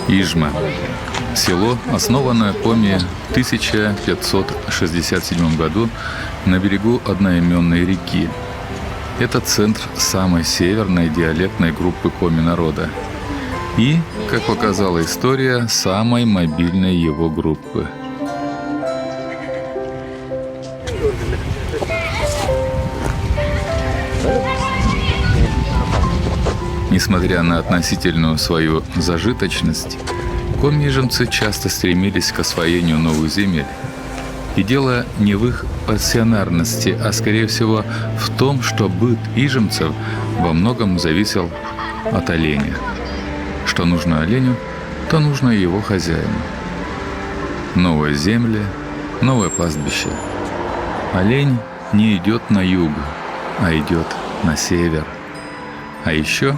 Ижма. Село, основанное Коми в 1567 году на берегу одноименной реки. Это центр самой северной диалектной группы Коми народа. И, как показала история, самой мобильной его группы. Несмотря на относительную свою зажиточность, коми-ижемцы часто стремились к освоению новых земель. И дело не в их пассионарности, а скорее всего в том, что быт ижемцев во многом зависел от оленя. Что нужно оленю, то нужно и его хозяину. Новые земли, новое пастбище. Олень не идет на юг, а идет на север. А еще,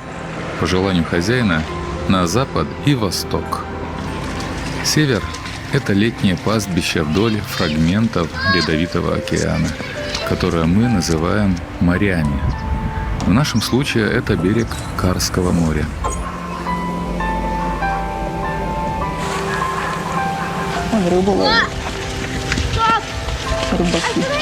по желанию хозяина, на запад и восток. Север – это летнее пастбище вдоль фрагментов Ледовитого океана, которое мы называем морями. В нашем случае это берег Карского моря. Рыбу ловят. Рыбаки.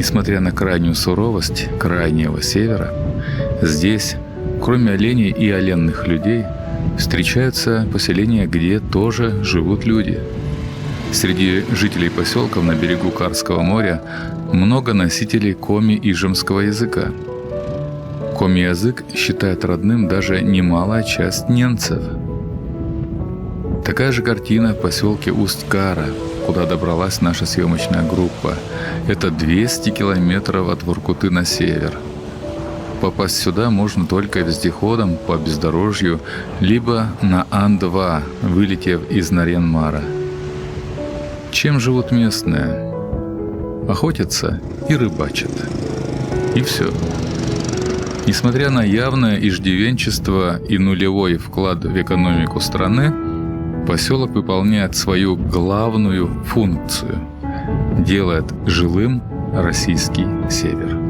Несмотря на крайнюю суровость крайнего севера, здесь, кроме оленей и оленных людей, встречаются поселения, где тоже живут люди. Среди жителей поселков на берегу Карского моря много носителей коми-ижемского языка. Коми-язык считает родным даже немалая часть ненцев. Такая же картина в поселке Усть-Кара, куда добралась наша съемочная группа. Это 200 километров от Воркуты на север. Попасть сюда можно только вездеходом по бездорожью, либо на Ан-2, вылетев из Нарьян-Мара. Чем живут местные? Охотятся и рыбачат. И все. Несмотря на явное иждивенчество и нулевой вклад в экономику страны, поселок выполняет свою главную функцию – делает жилым российский север.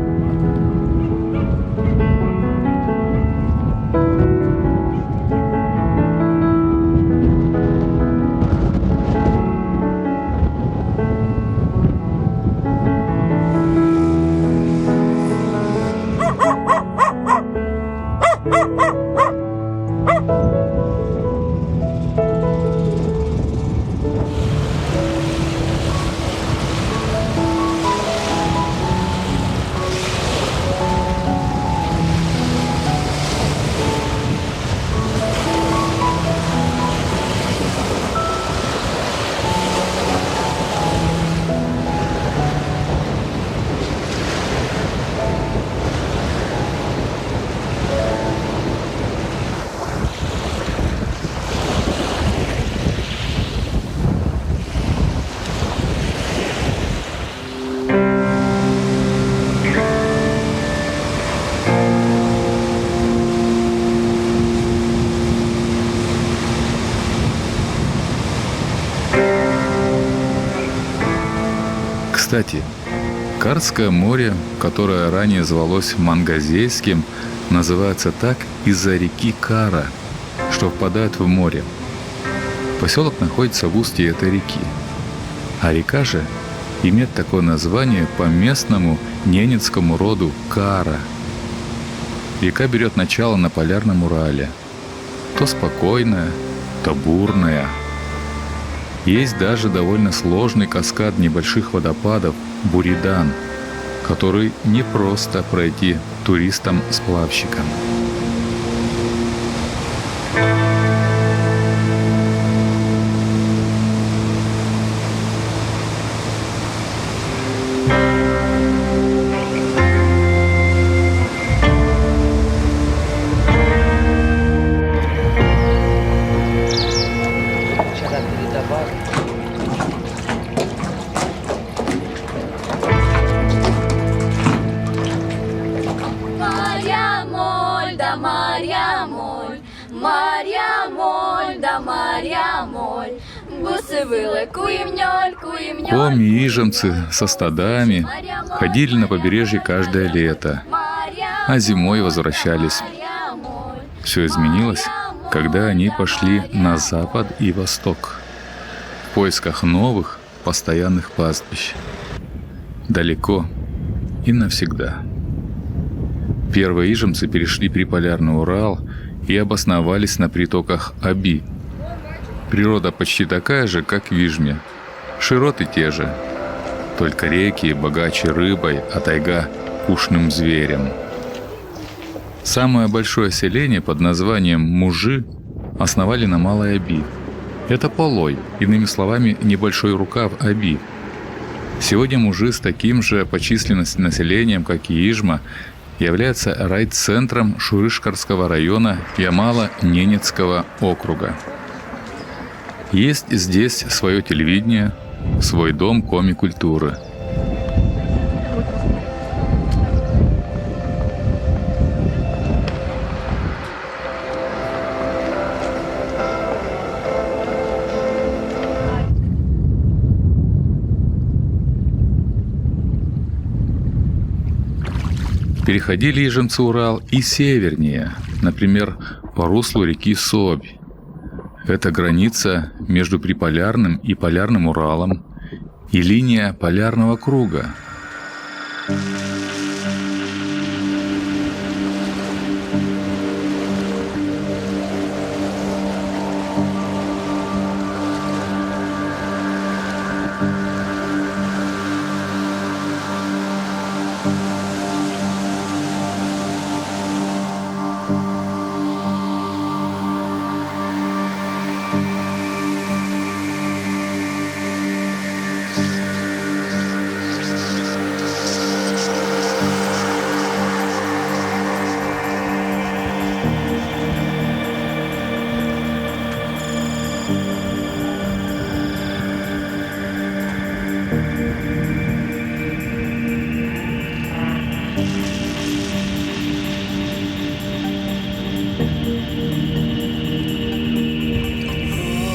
Кстати, Карское море, которое ранее звалось Мангазейским, называется так из-за реки Кара, что впадает в море. Поселок находится в устье этой реки, а река же имеет такое название по местному ненецкому роду Кара. Река берет начало на Полярном Урале, то спокойная, то бурная. Есть даже довольно сложный каскад небольших водопадов Буридан, который не просто пройти туристам-сплавщикам. Мар'я моль, да Мар'я моль, Мар'я моль, да Мар'я моль, бусы вылы, куемнёль, куемнёль. Коми и ижемцы со стадами ходили на побережье каждое лето, а зимой возвращались. Все изменилось, когда они пошли на запад и восток в поисках новых постоянных пастбищ. Далеко и навсегда. Первые ижемцы перешли Приполярный Урал и обосновались на притоках Оби. Природа почти такая же, как в Вижме. Широты те же, только реки богаче рыбой, а тайга — пушным зверем. Самое большое селение под названием Мужи основали на Малой Оби. Это Полой, иными словами, небольшой рукав Оби. Сегодня Мужи с таким же по численности населением, как и Ижма, является райцентром Шурышкарского района Ямало-Ненецкого округа. Есть здесь свое телевидение, свой дом коми-культуры. Переходили ижемцы Урал и севернее, например, по руслу реки Собь. Это граница между Приполярным и Полярным Уралом и линия Полярного круга.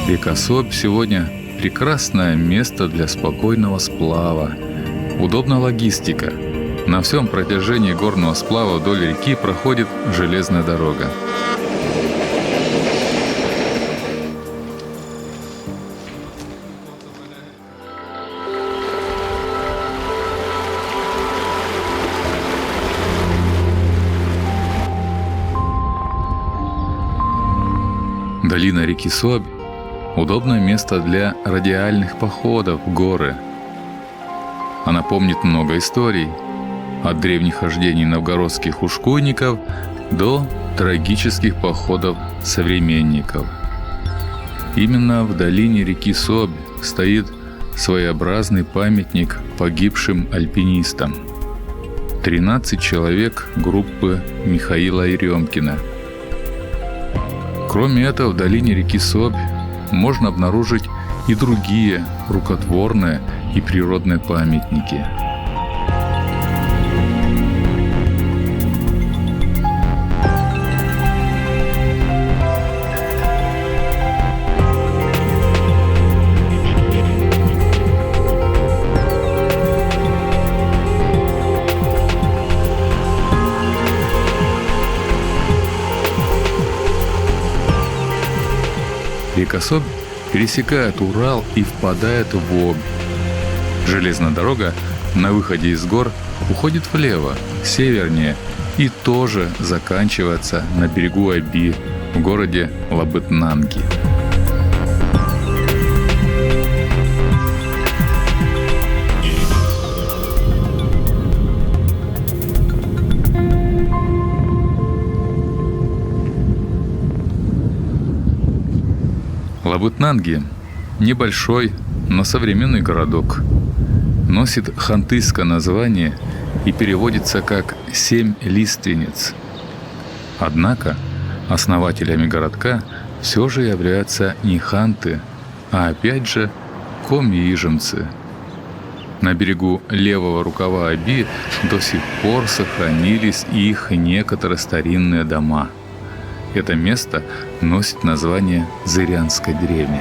Река Собь сегодня прекрасное место для спокойного сплава. Удобна логистика. На всем протяжении горного сплава вдоль реки проходит железная дорога. Долина реки Собь – удобное место для радиальных походов в горы. Она помнит много историй, от древних хождений новгородских ушкуйников до трагических походов современников. Именно в долине реки Собь стоит своеобразный памятник погибшим альпинистам. 13 человек группы Михаила Еремкина. Кроме этого, в долине реки Собь можно обнаружить и другие рукотворные и природные памятники. Река Собь пересекает Урал и впадает в Обь. Железная дорога на выходе из гор уходит влево, севернее, и тоже заканчивается на берегу Оби в городе Лабытнанги. Лабытнанги – небольшой, но современный городок. Носит хантыйское название и переводится как «семь лиственниц». Однако основателями городка все же являются не ханты, а опять же коми-ижемцы. На берегу левого рукава Оби до сих пор сохранились их некоторые старинные дома. Это место носит название Зырянской деревни.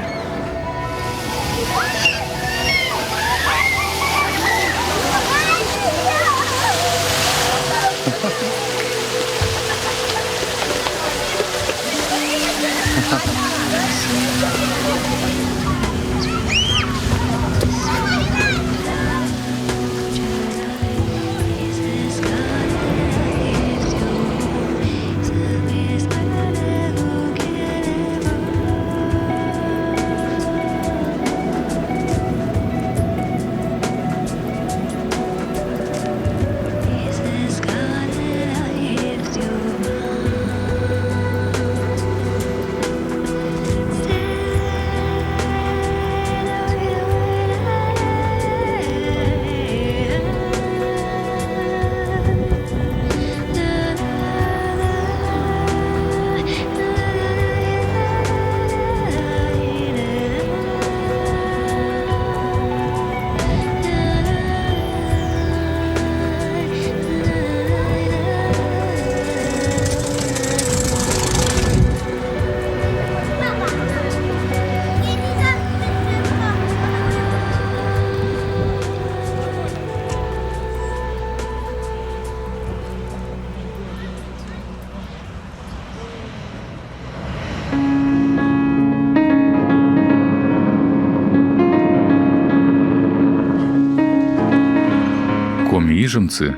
Коми-ижемцы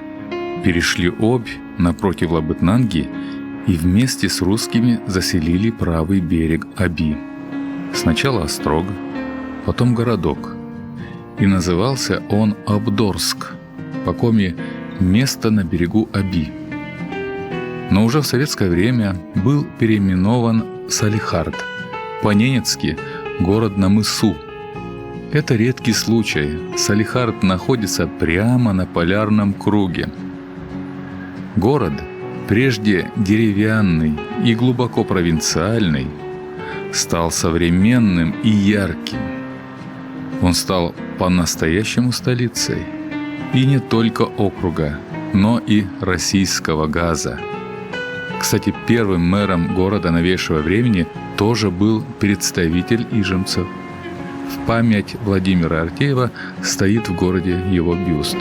перешли Обь напротив Лабытнанги и вместе с русскими заселили правый берег Оби. Сначала острог, потом городок. И назывался он Обдорск, по коми место на берегу Оби. Но уже в советское время был переименован Салихард, по-ненецки город на мысу. Это редкий случай. Салихард находится прямо на полярном круге. Город, прежде деревянный и глубоко провинциальный, стал современным и ярким. Он стал по-настоящему столицей. И не только округа, но и российского газа. Кстати, первым мэром города новейшего времени тоже был представитель ижемцев. В память Владимира Артеева стоит в городе его бюст.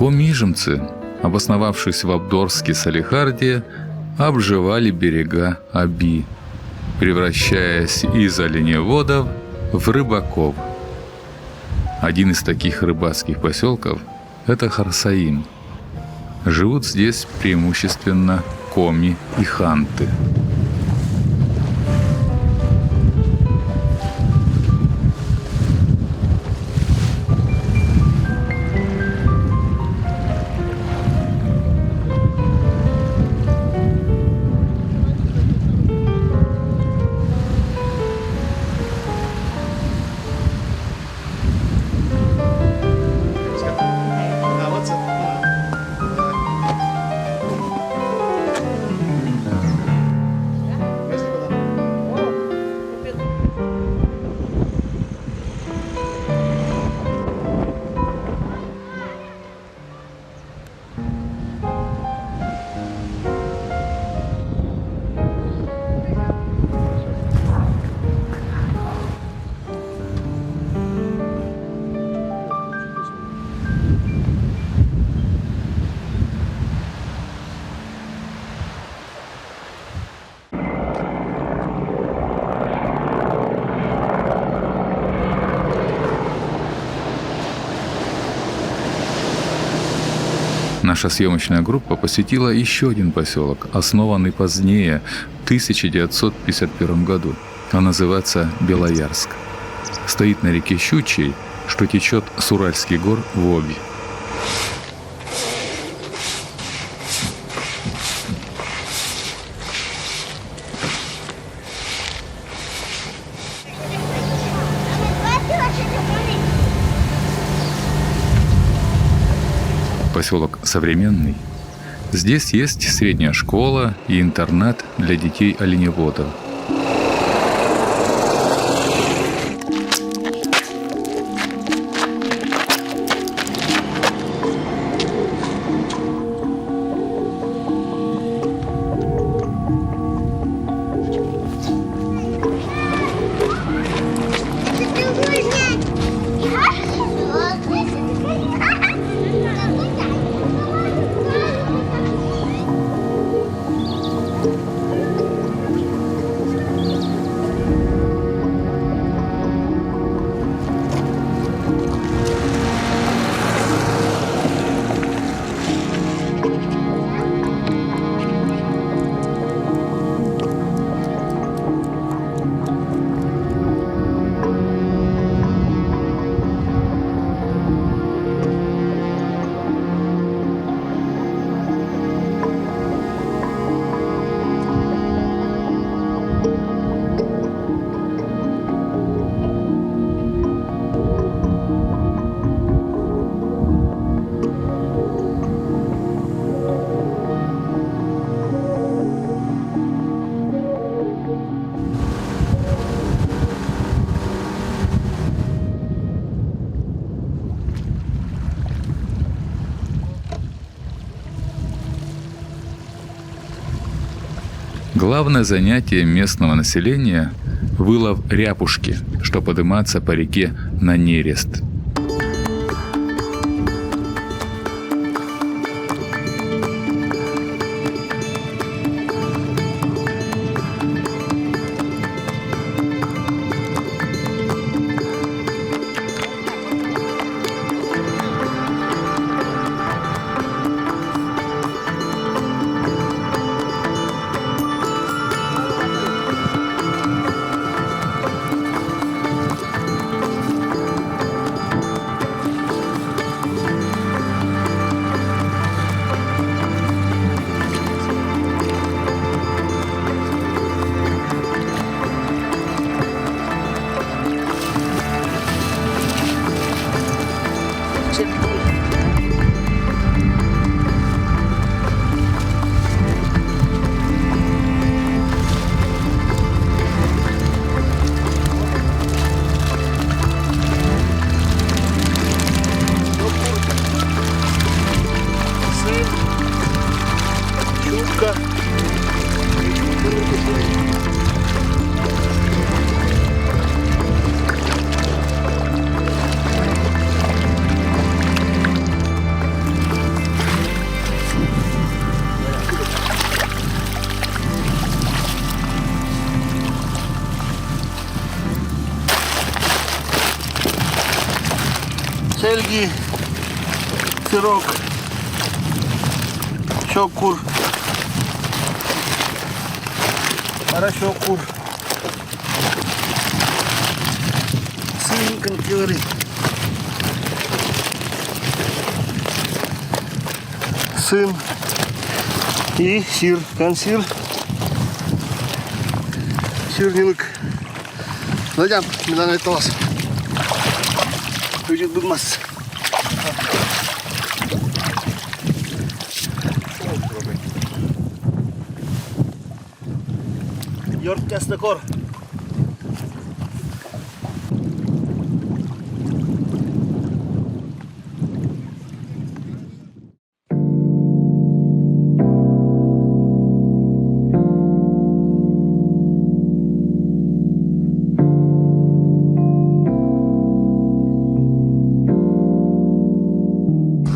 Коми-ижемцы, обосновавшись в Обдорске Салихарде, обживали берега Оби, превращаясь из оленеводов в рыбаков. Один из таких рыбацких поселков Это Харсаим. Живут здесь преимущественно коми и ханты. Наша съемочная группа посетила еще один поселок, основанный позднее, в 1951 году. Он называется Белоярск. Стоит на реке Щучьей, что течет с Уральских гор в Оби. Поселок современный. Здесь есть средняя школа и интернат для детей оленеводов. Главное занятие местного населения – вылов ряпушки, что подниматься по реке на нерест. Сельги, сырок, чокур, арашокур, сын конферы, сын и сир, консир, сирнилык. Зайдем, медальный талас. Будет будмас. Йорк тяснокор.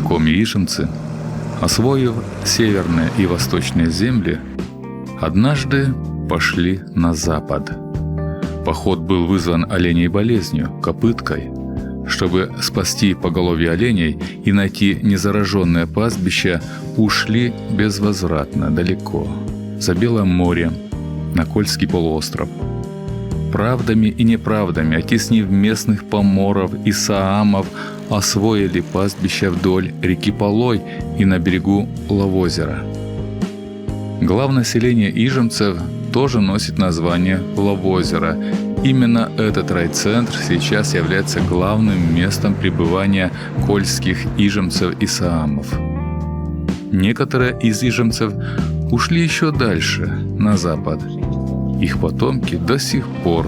Коми-ишимцы, освоив северные и восточные земли, однажды пошли на запад. Поход был вызван оленей болезнью, копыткой. Чтобы спасти поголовье оленей и найти незараженное пастбище, ушли безвозвратно далеко, за Белым морем, на Кольский полуостров. Правдами и неправдами, оттеснив местных поморов и саамов, освоили пастбища вдоль реки Полой и на берегу Ловозера. Главное селение ижемцев тоже носит название Ловозера. Именно этот райцентр сейчас является главным местом пребывания кольских ижемцев и саамов. Некоторые из ижемцев ушли еще дальше, на запад. Их потомки до сих пор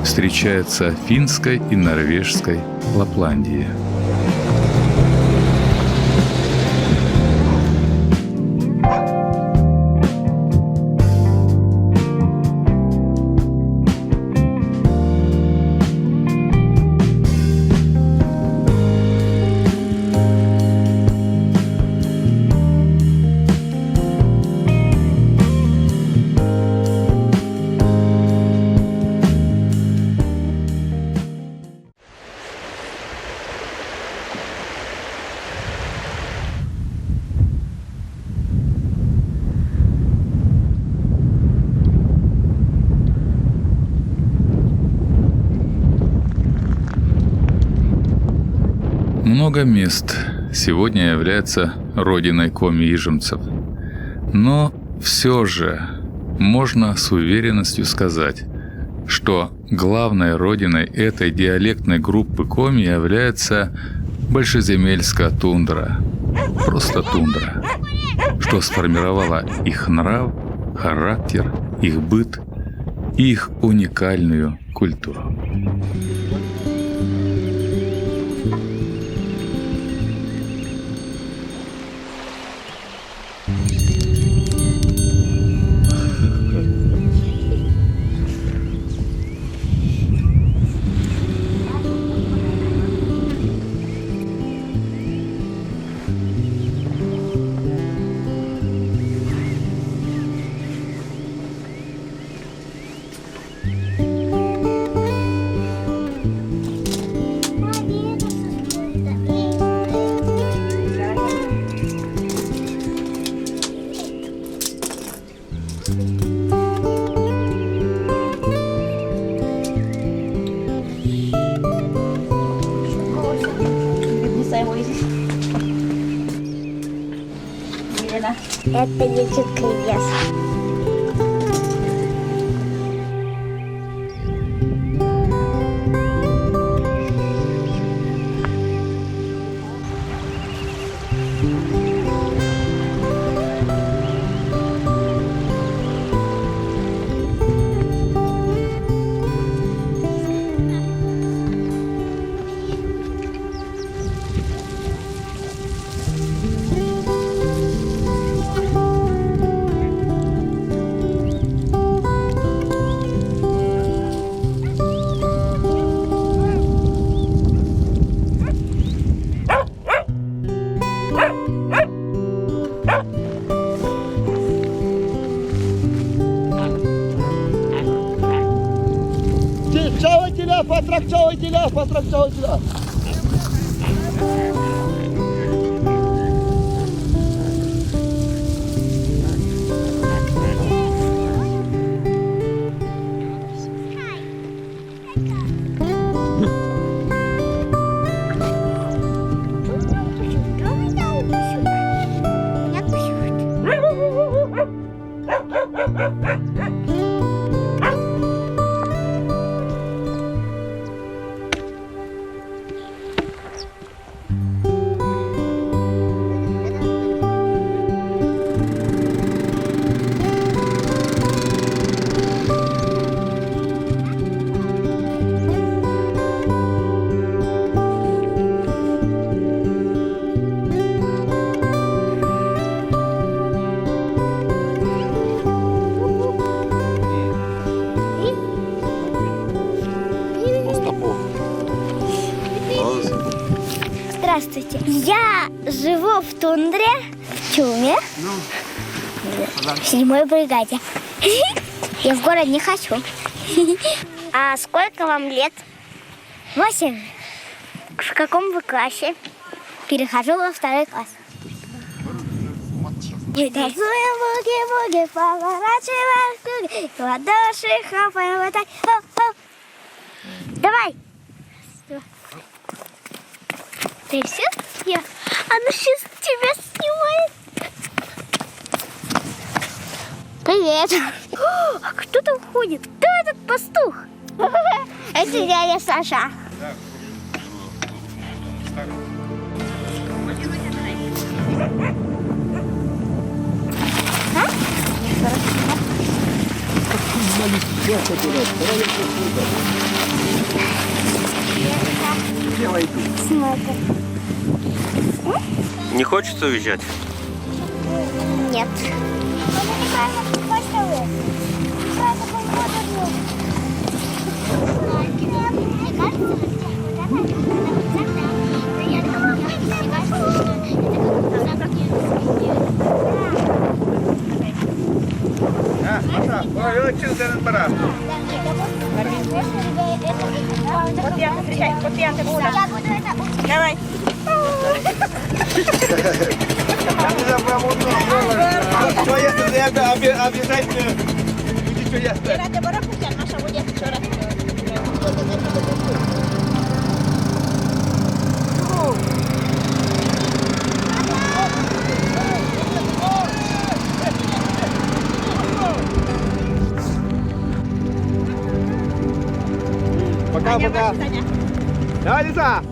встречаются в финской и норвежской Лапландии. Много мест сегодня является родиной коми-ижемцев. Но все же можно с уверенностью сказать, что главной родиной этой диалектной группы коми является большеземельская тундра, просто тундра, что сформировала их нрав, характер, их быт и их уникальную культуру. Это нечеткий лес. Потракчовывайте ляв. Здравствуйте. Я живу в тундре, в Чуме, в 7-й бригаде. Я в город не хочу. А сколько вам лет? 8. В каком вы классе? Перехожу во 2 класс. Танцуем буги-буги, поворачиваем круги, в ладоши хлопаем, вот так. Хоп-хоп. Давай. Ты все? Она сейчас тебя снимает. Привет. А кто там ходит? Кто этот пастух? Это дядя Саша. Не хочется уезжать? Нет. Давай. Обязательно. Пока-пока. Давай, Лиза.